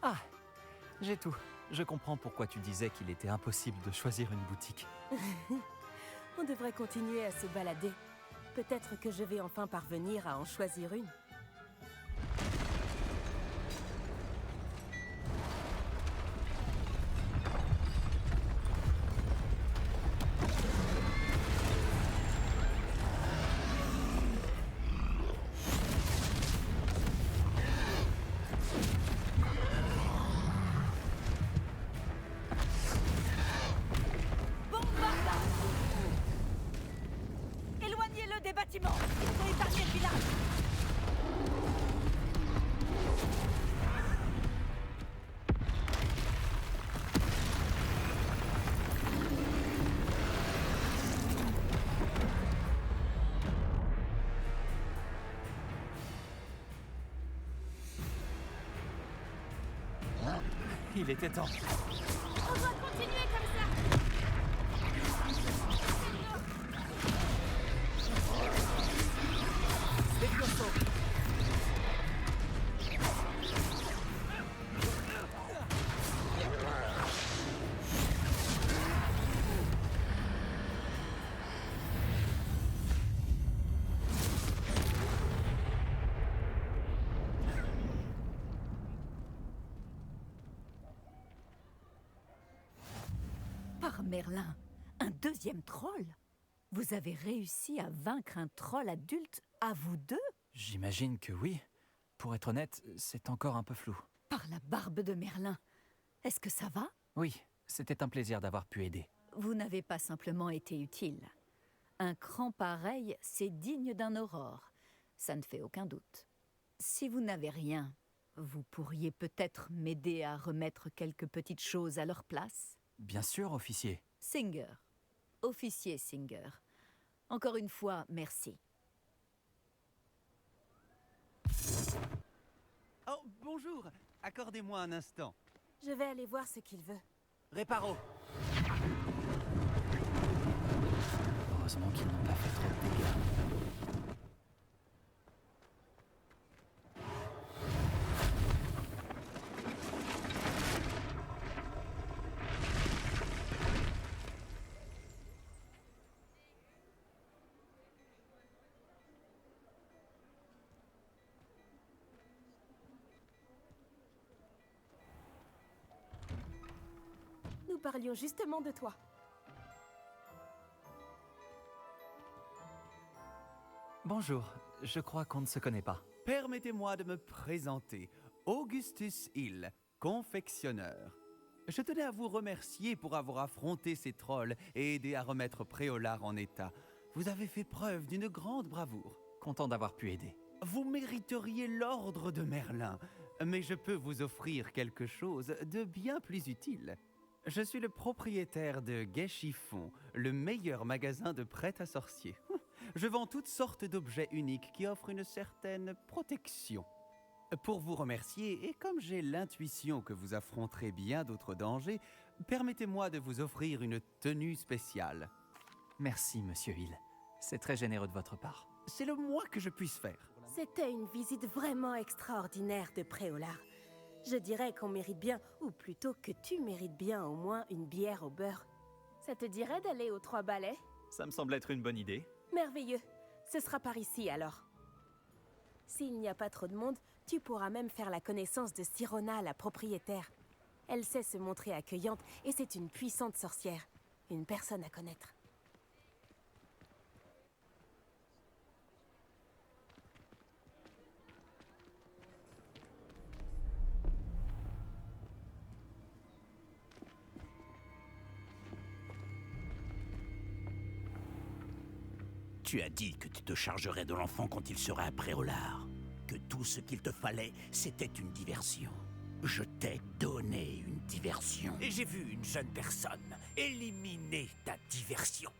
Ah, j'ai tout. Je comprends pourquoi tu disais qu'il était impossible de choisir une boutique. On devrait continuer à se balader. Peut-être que je vais enfin parvenir à en choisir une. Éloignez-le des bâtiments! Pour épargner le village! Il était temps. On doit continuer comme ça! Levioso. Par Merlin, un deuxième troll? Vous avez réussi à vaincre un troll adulte à vous deux? J'imagine que oui. Pour être honnête, c'est encore un peu flou. Par la barbe de Merlin. Est-ce que ça va? Oui, c'était un plaisir d'avoir pu aider. Vous n'avez pas simplement été utile. Un cran pareil, c'est digne d'un aurore. Ça ne fait aucun doute. Si vous n'avez rien, vous pourriez peut-être m'aider à remettre quelques petites choses à leur place? Bien sûr, officier. Singer. Officier Singer. Encore une fois, merci. Oh, bonjour. Accordez-moi un instant. Je vais aller voir ce qu'il veut. Réparo. Heureusement qu'ils n'ont pas fait trop de dégâts. Nous parlions justement de toi. Bonjour, je crois qu'on ne se connaît pas. Permettez-moi de me présenter. Augustus Hill, confectionneur. Je tenais à vous remercier pour avoir affronté ces trolls et aidé à remettre Préolard en état. Vous avez fait preuve d'une grande bravoure. Content d'avoir pu aider. Vous mériteriez l'ordre de Merlin, mais je peux vous offrir quelque chose de bien plus utile. Je suis le propriétaire de Gai Chiffon, le meilleur magasin de prêt à sorcier. Je vends toutes sortes d'objets uniques qui offrent une certaine protection. Pour vous remercier, et comme j'ai l'intuition que vous affronterez bien d'autres dangers, permettez-moi de vous offrir une tenue spéciale. Merci, monsieur Hill. C'est très généreux de votre part. C'est le moins que je puisse faire. C'était une visite vraiment extraordinaire de Préolard. Je dirais qu'on mérite bien, ou plutôt que tu mérites bien au moins une bière au beurre. Ça te dirait d'aller aux Trois Balais? Ça me semble être une bonne idée. Merveilleux. Ce sera par ici alors. S'il n'y a pas trop de monde, tu pourras même faire la connaissance de Sirona, la propriétaire. Elle sait se montrer accueillante et c'est une puissante sorcière. Une personne à connaître. Tu as dit que tu te chargerais de l'enfant quand il serait à Préolard. Que tout ce qu'il te fallait, c'était une diversion. Je t'ai donné une diversion. Et j'ai vu une jeune personne éliminer ta diversion.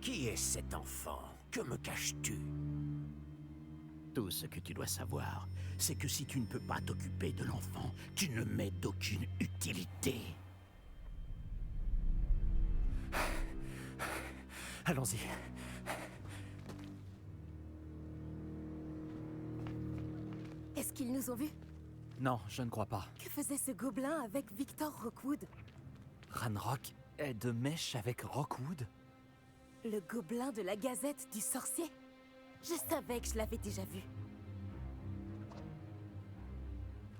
Qui est cet enfant? Que me caches-tu? Tout ce que tu dois savoir, c'est que si tu ne peux pas t'occuper de l'enfant, tu ne m'es d'aucune utilité. Allons-y. Est-ce qu'ils nous ont vus? Non, je ne crois pas. Que faisait ce gobelin avec Victor Rockwood? Ranrock est de mèche avec Rockwood? Le gobelin de la Gazette du Sorcier? Je savais que je l'avais déjà vu.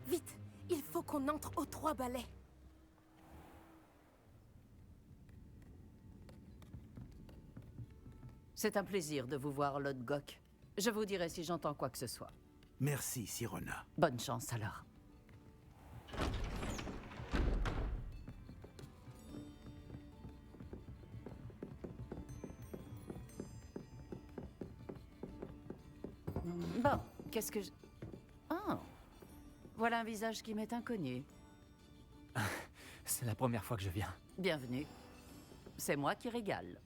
Vite, il faut qu'on entre aux 3 balais. C'est un plaisir de vous voir, Lord Gok. Je vous dirai si j'entends quoi que ce soit. Merci, Sirona. Bonne chance alors. Bon, qu'est-ce que je... Oh, voilà un visage qui m'est inconnu. C'est la première fois que je viens. Bienvenue. C'est moi qui régale.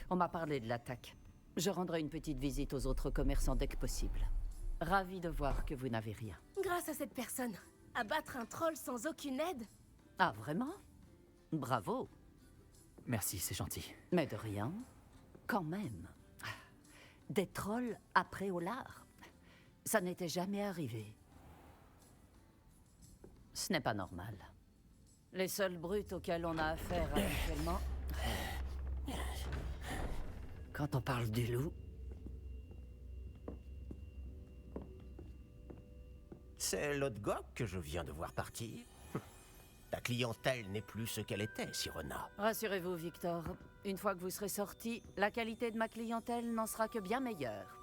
On m'a parlé de l'attaque. Je rendrai une petite visite aux autres commerçants dès que possible. Ravi de voir que vous n'avez rien. Grâce à cette personne, abattre un troll sans aucune aide? Ah, vraiment? Bravo. Merci, c'est gentil. Mais de rien. Quand même. Des trolls après Olar. Ça n'était jamais arrivé. Ce n'est pas normal. Les seules brutes auxquelles on a affaire actuellement... Quand on parle du loup... C'est Lord Gok que je viens de voir partir. Ta clientèle n'est plus ce qu'elle était, Sirona. Rassurez-vous, Victor. Une fois que vous serez sorti, la qualité de ma clientèle n'en sera que bien meilleure.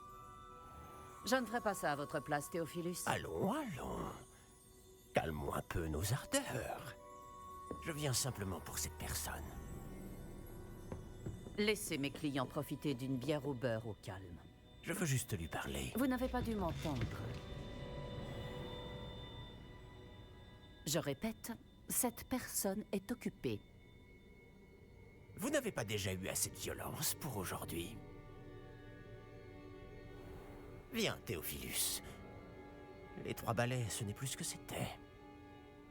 Je ne ferai pas ça à votre place, Théophilus. Allons, allons. Calmons un peu nos ardeurs. Je viens simplement pour cette personne. Laissez mes clients profiter d'une bière au beurre au calme. Je veux juste lui parler. Vous n'avez pas dû m'entendre. Je répète, cette personne est occupée. Vous n'avez pas déjà eu assez de violence pour aujourd'hui? Viens, Théophilus. Les 3 balais, ce n'est plus ce que c'était.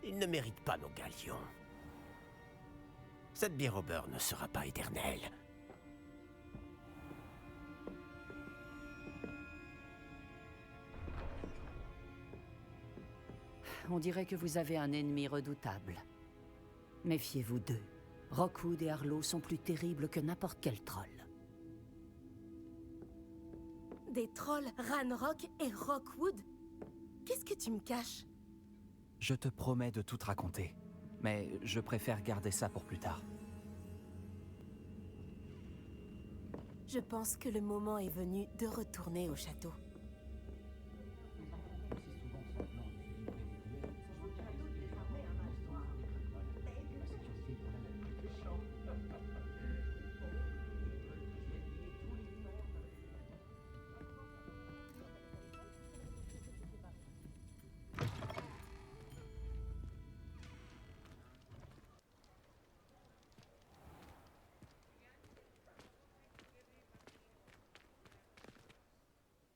Ils ne méritent pas nos galions. Cette bière au beurre ne sera pas éternelle. On dirait que vous avez un ennemi redoutable. Méfiez-vous d'eux. Rockwood et Arlo sont plus terribles que n'importe quel troll. Des trolls Ranrock et Rockwood? Qu'est-ce que tu me caches? Je te promets de tout te raconter. Mais je préfère garder ça pour plus tard. Je pense que le moment est venu de retourner au château.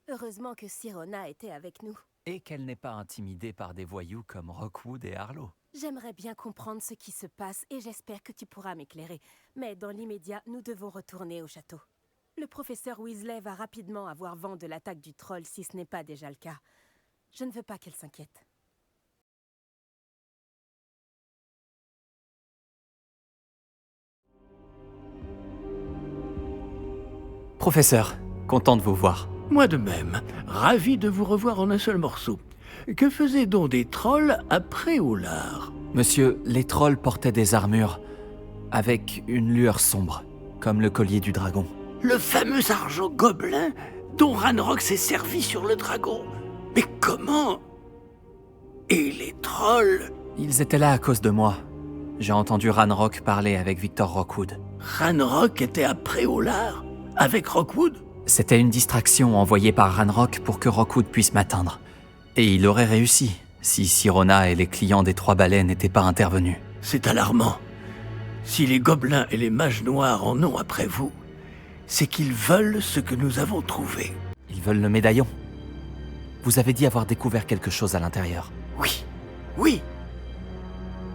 Heureusement que Sirona était avec nous. Et qu'elle n'est pas intimidée par des voyous comme Rockwood et Arlo. J'aimerais bien comprendre ce qui se passe et j'espère que tu pourras m'éclairer. Mais dans l'immédiat, nous devons retourner au château. Le professeur Weasley va rapidement avoir vent de l'attaque du troll si ce n'est pas déjà le cas. Je ne veux pas qu'elle s'inquiète. Professeur, content de vous voir. Moi de même, ravi de vous revoir en un seul morceau. Que faisaient donc des trolls après Olar? Monsieur, les trolls portaient des armures avec une lueur sombre, comme le collier du dragon. Le fameux argent gobelin dont Ranrock s'est servi sur le dragon. Mais comment? Et les trolls? Ils étaient là à cause de moi. J'ai entendu Ranrock parler avec Victor Rockwood. Ranrock était après Olar? Avec Rockwood? C'était une distraction envoyée par Ranrock pour que Rockwood puisse m'atteindre. Et il aurait réussi, si Sirona et les clients des 3 balais n'étaient pas intervenus. C'est alarmant. Si les gobelins et les mages noirs en ont après vous, c'est qu'ils veulent ce que nous avons trouvé. Ils veulent le médaillon. Vous avez dit avoir découvert quelque chose à l'intérieur. Oui, oui.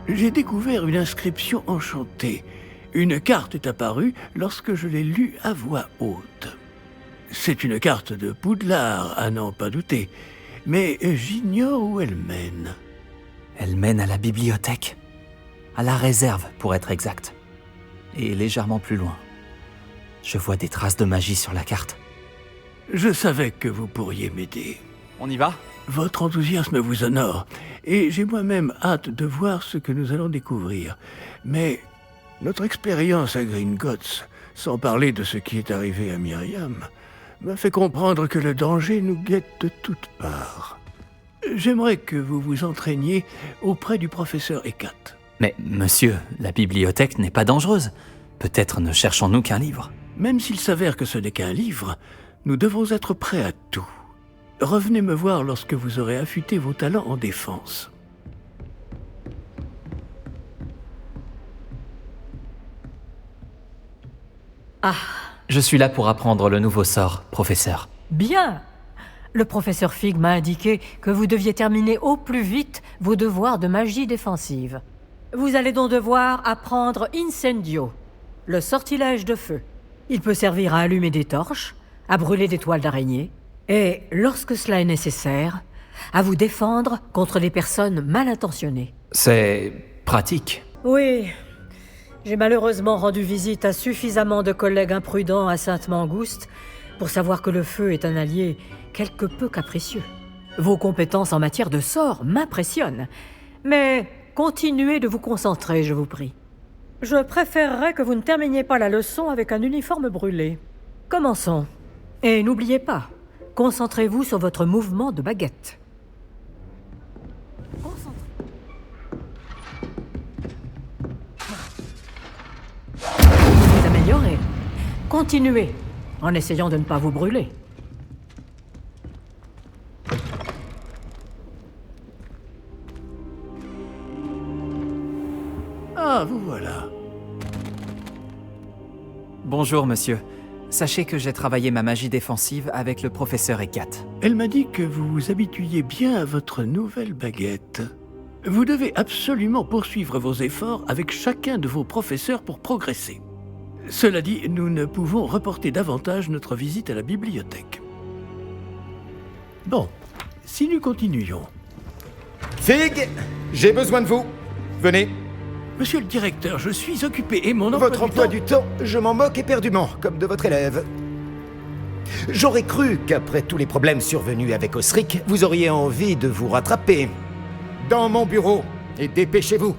J'ai découvert une inscription enchantée. Une carte est apparue lorsque je l'ai lue à voix haute. C'est une carte de Poudlard, à n'en pas douter. Mais j'ignore où elle mène. Elle mène à la bibliothèque. À la réserve, pour être exact. Et légèrement plus loin. Je vois des traces de magie sur la carte. Je savais que vous pourriez m'aider. On y va? Votre enthousiasme vous honore, et j'ai moi-même hâte de voir ce que nous allons découvrir. Mais notre expérience à Gringotts, sans parler de ce qui est arrivé à Myriam, m'a fait comprendre que le danger nous guette de toutes parts. J'aimerais que vous vous entraîniez auprès du professeur Ekat. Mais, monsieur, la bibliothèque n'est pas dangereuse. Peut-être ne cherchons-nous qu'un livre. Même s'il s'avère que ce n'est qu'un livre, nous devons être prêts à tout. Revenez me voir lorsque vous aurez affûté vos talents en défense. Ah, Je suis là pour apprendre le nouveau sort, professeur. bien. Le professeur Fig m'a indiqué que vous deviez terminer au plus vite vos devoirs de magie défensive. Vous allez donc devoir apprendre Incendio, le sortilège de feu. Il peut servir à allumer des torches, à brûler des toiles d'araignée, et, lorsque cela est nécessaire, à vous défendre contre les personnes mal intentionnées. C'est pratique. Oui, j'ai malheureusement rendu visite à suffisamment de collègues imprudents à Sainte-Mangouste pour savoir que le feu est un allié quelque peu capricieux. Vos compétences en matière de sorts m'impressionnent, mais continuez de vous concentrer, je vous prie. Je préférerais que vous ne terminiez pas la leçon avec un uniforme brûlé. Commençons. Et n'oubliez pas, concentrez-vous sur votre mouvement de baguette. Vous améliorez. Continuez, en essayant de ne pas vous brûler. Ah, vous voilà. Bonjour, monsieur. Sachez que j'ai travaillé ma magie défensive avec le professeur Ekat. Elle m'a dit que vous vous habituiez bien à votre nouvelle baguette. Vous devez absolument poursuivre vos efforts avec chacun de vos professeurs pour progresser. Cela dit, nous ne pouvons reporter davantage notre visite à la bibliothèque. Bon, si nous continuions... Fig, j'ai besoin de vous. Venez. Monsieur le directeur, je suis occupé et mon Votre emploi du temps, je m'en moque éperdument, comme de votre élève. J'aurais cru qu'après tous les problèmes survenus avec Osric, vous auriez envie de vous rattraper. Dans mon bureau, et dépêchez-vous.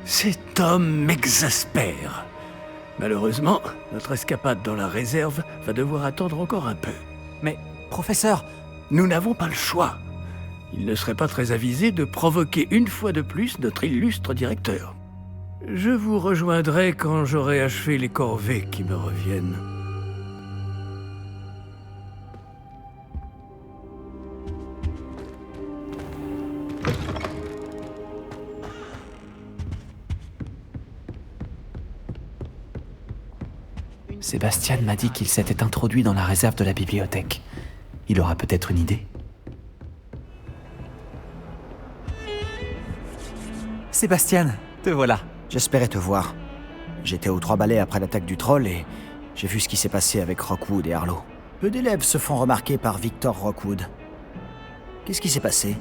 Cet homme m'exaspère. Malheureusement, notre escapade dans la réserve va devoir attendre encore un peu. Mais, professeur, Nous n'avons pas le choix. Il ne serait pas très avisé de provoquer une fois de plus notre illustre directeur. Je vous rejoindrai quand j'aurai achevé les corvées qui me reviennent. Sébastien m'a dit qu'il s'était introduit dans la réserve de la bibliothèque. Il aura peut-être une idée. Sébastien, te voilà. J'espérais te voir. J'étais aux Trois Balais après l'attaque du troll et j'ai vu ce qui s'est passé avec Rockwood et Harlow. Peu d'élèves se font remarquer par Victor Rockwood. Qu'est-ce qui s'est passé?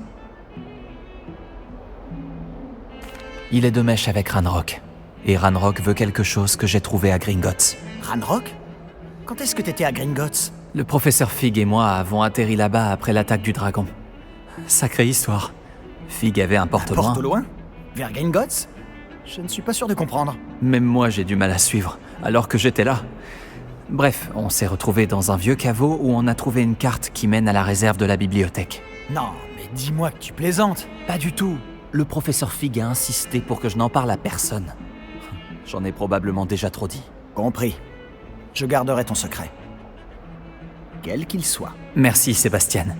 Il est de mèche avec Ranrock. Et Ranrock veut quelque chose que j'ai trouvé à Gringotts. Ranrock? Quand est-ce que t'étais à Gringotts? Le professeur Fig et moi avons atterri là-bas après l'attaque du dragon. Sacrée histoire. Fig avait un porte-loin. Porte-loin? Vers Gringotts? Je ne suis pas sûr de comprendre. Même moi, j'ai du mal à suivre, alors que j'étais là. Bref, on s'est retrouvés dans un vieux caveau où on a trouvé une carte qui mène à la réserve de la bibliothèque. Non, mais dis-moi que tu plaisantes. Pas du tout. Le professeur Fig a insisté pour que je n'en parle à personne. J'en ai probablement déjà trop dit. Compris. Je garderai ton secret. Quel qu'il soit. Merci, Sébastien.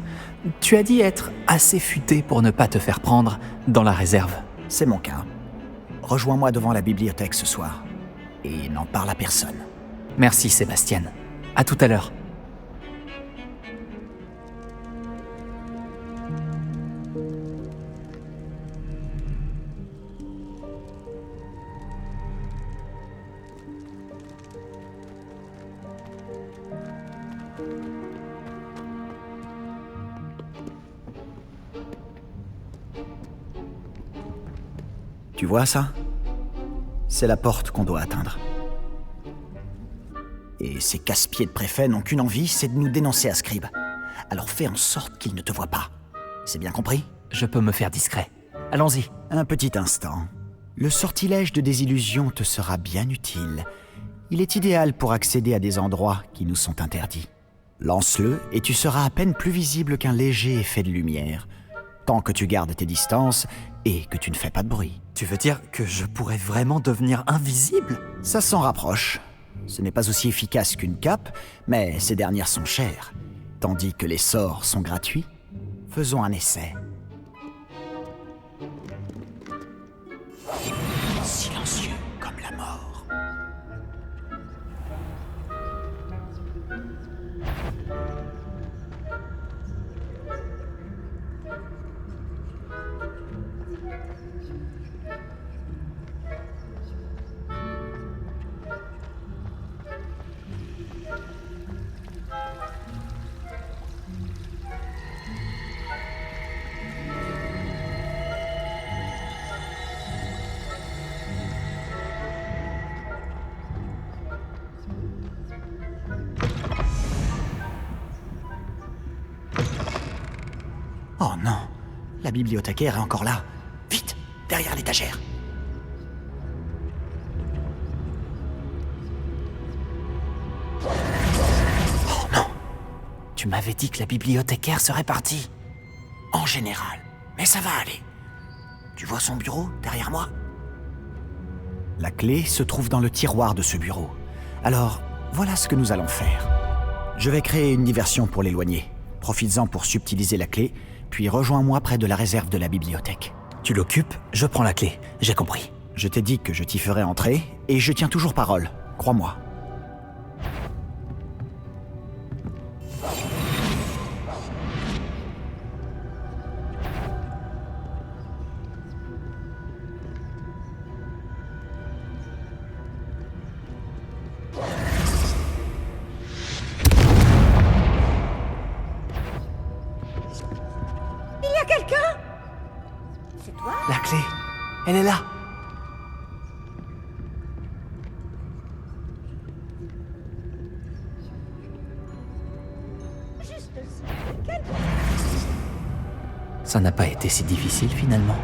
Tu as dit être assez futé pour ne pas te faire prendre dans la réserve. C'est mon cas. Rejoins-moi devant la bibliothèque ce soir. Et n'en parle à personne. Merci, Sébastien. À tout à l'heure. Tu vois ça? C'est la porte qu'on doit atteindre. Et ces casse-pieds de préfets n'ont qu'une envie, c'est de nous dénoncer à Scribe. Alors fais en sorte qu'ils ne te voient pas. C'est bien compris? Je peux me faire discret. Allons-y. Un petit instant. Le sortilège de désillusion te sera bien utile. Il est idéal pour accéder à des endroits qui nous sont interdits. Lance-le et tu seras à peine plus visible qu'un léger effet de lumière. Tant que tu gardes tes distances et que tu ne fais pas de bruit. Tu veux dire que je pourrais vraiment devenir invisible? Ça s'en rapproche. Ce n'est pas aussi efficace qu'une cape, mais ces dernières sont chères. Tandis que les sorts sont gratuits. Faisons un essai. Silencieux comme la mort. Oh non, la bibliothécaire est encore là. Vite, derrière l'étagère. Oh non! Tu m'avais dit que la bibliothécaire serait partie. En général, mais ça va aller. Tu vois son bureau derrière moi? La clé se trouve dans le tiroir de ce bureau. Alors, voilà ce que nous allons faire. Je vais créer une diversion pour l'éloigner. Profites-en pour subtiliser la clé, puis rejoins-moi près de la réserve de la bibliothèque. Tu l'occupes, je prends la clé. J'ai compris. Je t'ai dit que je t'y ferai entrer, et je tiens toujours parole. Crois-moi. La clé, elle est là. Ça n'a pas été si difficile finalement.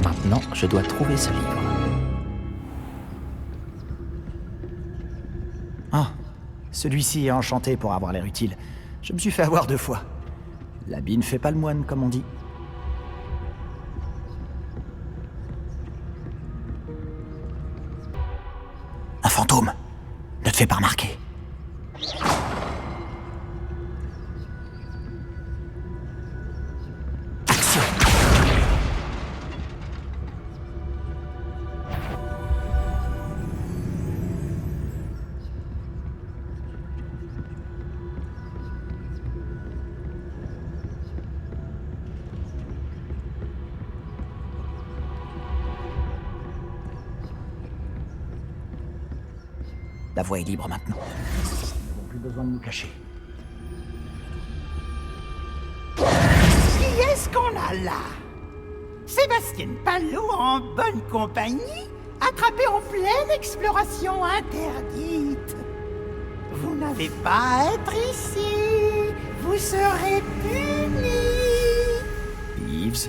Maintenant, je dois trouver ce livre. Ah, celui-ci est enchanté pour avoir l'air utile. Je me suis fait avoir 2 fois. L'habit ne fait pas le moine, comme on dit. Un fantôme. Ne te fais pas remarquer. Action. La voie est libre maintenant. Nous n'avons plus besoin de nous cacher. Qui est-ce qu'on a là? Sébastien Palot en bonne compagnie, attrapé en pleine exploration interdite. Vous n'avez pas à être ici. Vous serez punis. Peeves,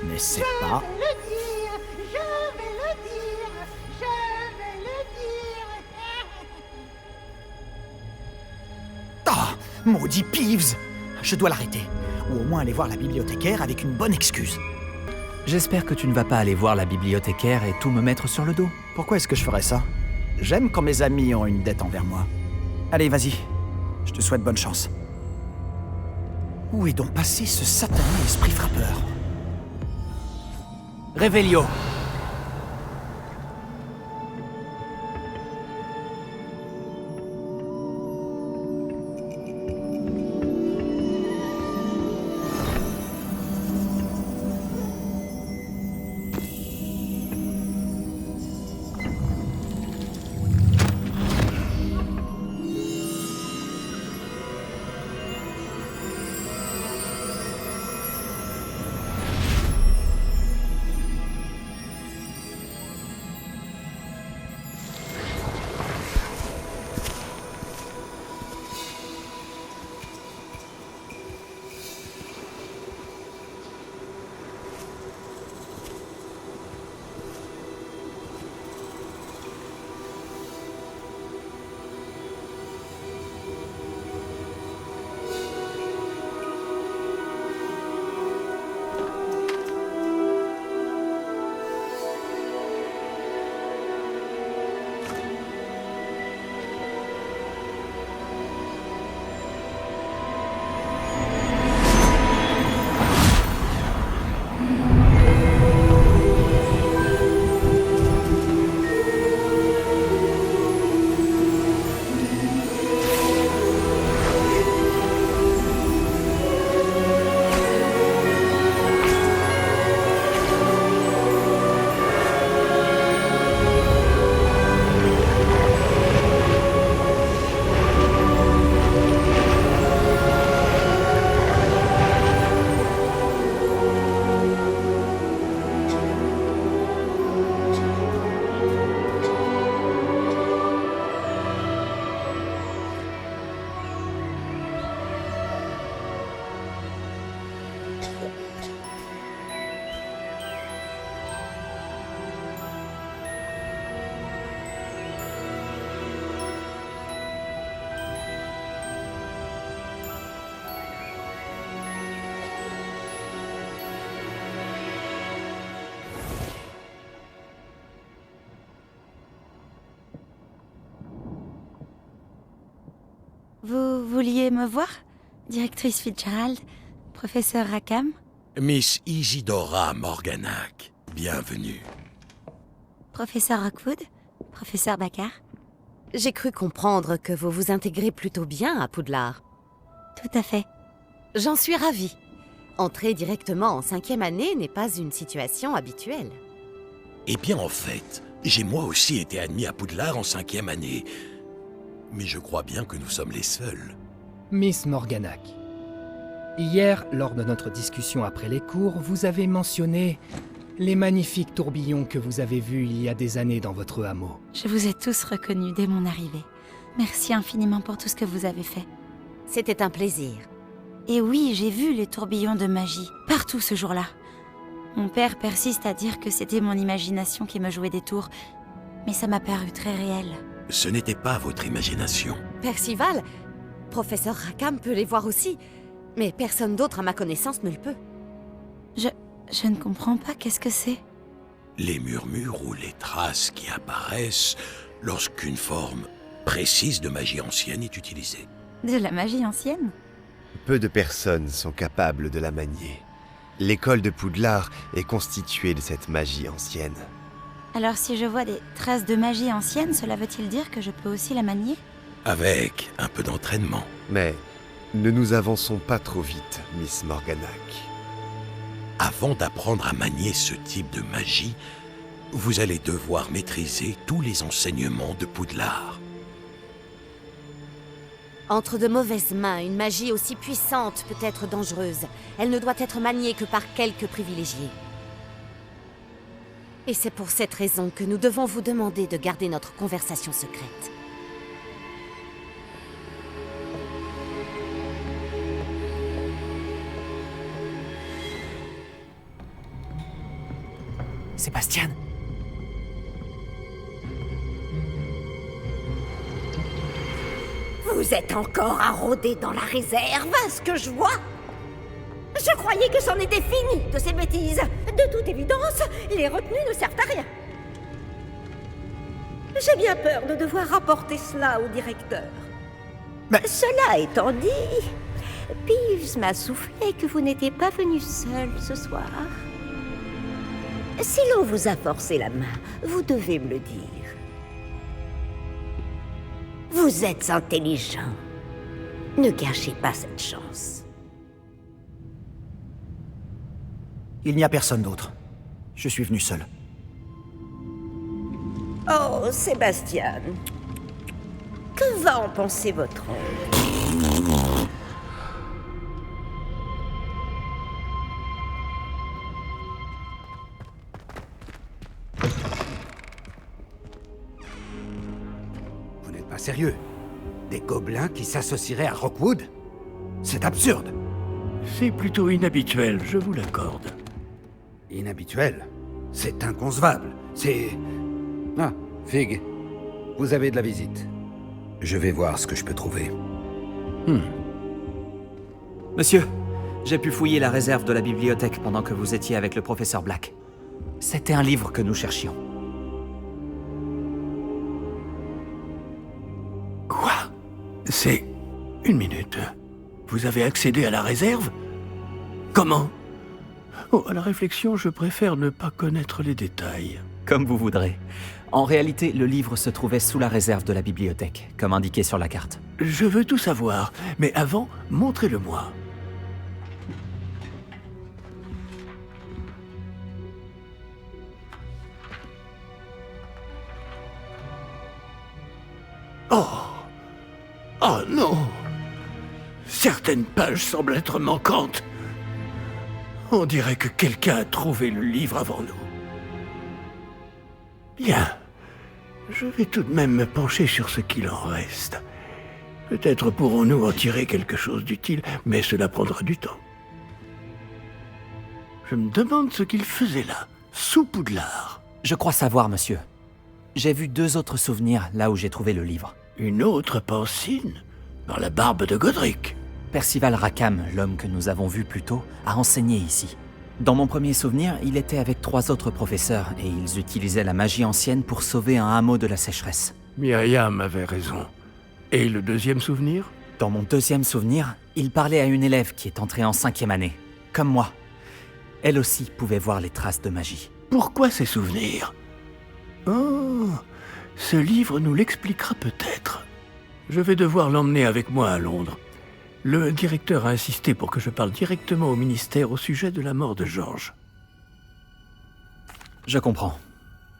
n'essaie pas. Je vais le dire, je vais le dire, je vais le dire. Ah, maudit Peeves! Je dois l'arrêter. Ou au moins aller voir la bibliothécaire avec une bonne excuse. J'espère que tu ne vas pas aller voir la bibliothécaire et tout me mettre sur le dos. Pourquoi est-ce que je ferais ça? J'aime quand mes amis ont une dette envers moi. Allez, vas-y. Je te souhaite bonne chance. Où est donc passé ce satané esprit frappeur? Révélio. Vous vouliez me voir? Directrice Fitzgerald, professeur Rackham? Miss Isidora Morganac, bienvenue. Professeur Rockwood? Professeur Baccar? J'ai cru comprendre que vous vous intégrez plutôt bien à Poudlard. Tout à fait. J'en suis ravie. Entrer directement en 5e année n'est pas une situation habituelle. Eh bien, en fait, j'ai moi aussi été admis à Poudlard en 5e année. Mais je crois bien que nous sommes les seuls. Miss Morganac, hier, lors de notre discussion après les cours, vous avez mentionné les magnifiques tourbillons que vous avez vus il y a des années dans votre hameau. Je vous ai tous reconnus dès mon arrivée. Merci infiniment pour tout ce que vous avez fait. C'était un plaisir. Et oui, j'ai vu les tourbillons de magie, partout ce jour-là. Mon père persiste à dire que c'était mon imagination qui me jouait des tours, mais ça m'a paru très réel. Ce n'était pas votre imagination. Percival, professeur Rackham peut les voir aussi, mais personne d'autre à ma connaissance ne le peut. Je ne comprends pas, qu'est-ce que c'est? Les murmures ou les traces qui apparaissent lorsqu'une forme précise de magie ancienne est utilisée. De la magie ancienne? Peu de personnes sont capables de la manier. L'école de Poudlard est constituée de cette magie ancienne. Alors si je vois des traces de magie ancienne, cela veut-il dire que je peux aussi la manier? Avec un peu d'entraînement. Mais ne nous avançons pas trop vite, Miss Morganac. Avant d'apprendre à manier ce type de magie, vous allez devoir maîtriser tous les enseignements de Poudlard. Entre de mauvaises mains, une magie aussi puissante peut être dangereuse. Elle ne doit être maniée que par quelques privilégiés. Et c'est pour cette raison que nous devons vous demander de garder notre conversation secrète. Sébastien! Vous êtes encore à rôder dans la réserve, à ce que je vois. Je croyais que c'en était fini de ces bêtises. De toute évidence, les retenues ne servent à rien. J'ai bien peur de devoir rapporter cela au directeur. Mais... Cela étant dit, Peeves m'a soufflé que vous n'étiez pas venu seul ce soir. Si l'on vous a forcé la main, vous devez me le dire. Vous êtes intelligent. Ne gâchez pas cette chance. Il n'y a personne d'autre. Je suis venu seul. Oh, Sébastien. Que va en penser votre oncle? Pas sérieux. Des gobelins qui s'associeraient à Rockwood? C'est absurde. C'est plutôt inhabituel, je vous l'accorde. Inhabituel? C'est inconcevable. C'est... Ah, Fig. Vous avez de la visite. Je vais voir ce que je peux trouver. Monsieur, j'ai pu fouiller la réserve de la bibliothèque pendant que vous étiez avec le professeur Black. C'était un livre que nous cherchions. Quoi? C'est... Une minute. Vous avez accédé à la réserve? Comment? Oh, à la réflexion, je préfère ne pas connaître les détails. Comme vous voudrez. En réalité, le livre se trouvait sous la réserve de la bibliothèque, comme indiqué sur la carte. Je veux tout savoir, mais avant, montrez-le-moi. Oh! Oh non! Certaines pages semblent être manquantes. On dirait que quelqu'un a trouvé le livre avant nous. Bien. Je vais tout de même me pencher sur ce qu'il en reste. Peut-être pourrons-nous en tirer quelque chose d'utile, mais cela prendra du temps. Je me demande ce qu'il faisait là, sous Poudlard. Je crois savoir, monsieur. J'ai vu 2 autres souvenirs là où j'ai trouvé le livre. Une autre pancine? Dans la barbe de Godric? Percival Rackham, l'homme que nous avons vu plus tôt, a enseigné ici. Dans mon premier souvenir, il était avec 3 autres professeurs et ils utilisaient la magie ancienne pour sauver un hameau de la sécheresse. Myriam avait raison. Et le deuxième souvenir? Dans mon deuxième souvenir, il parlait à une élève qui est entrée en 5e année, comme moi. Elle aussi pouvait voir les traces de magie. Pourquoi ces souvenirs? Oh, ce livre nous l'expliquera peut-être. Je vais devoir l'emmener avec moi à Londres. Le directeur a insisté pour que je parle directement au ministère au sujet de la mort de George. Je comprends.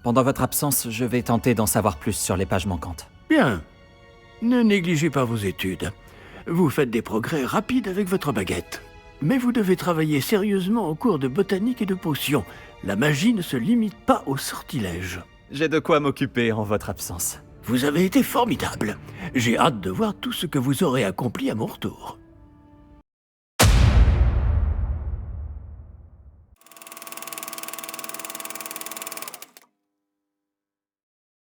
Pendant votre absence, je vais tenter d'en savoir plus sur les pages manquantes. Bien. Ne négligez pas vos études. Vous faites des progrès rapides avec votre baguette. Mais vous devez travailler sérieusement au cours de botanique et de potions. La magie ne se limite pas au sortilège. J'ai de quoi m'occuper en votre absence. Vous avez été formidable. J'ai hâte de voir tout ce que vous aurez accompli à mon retour.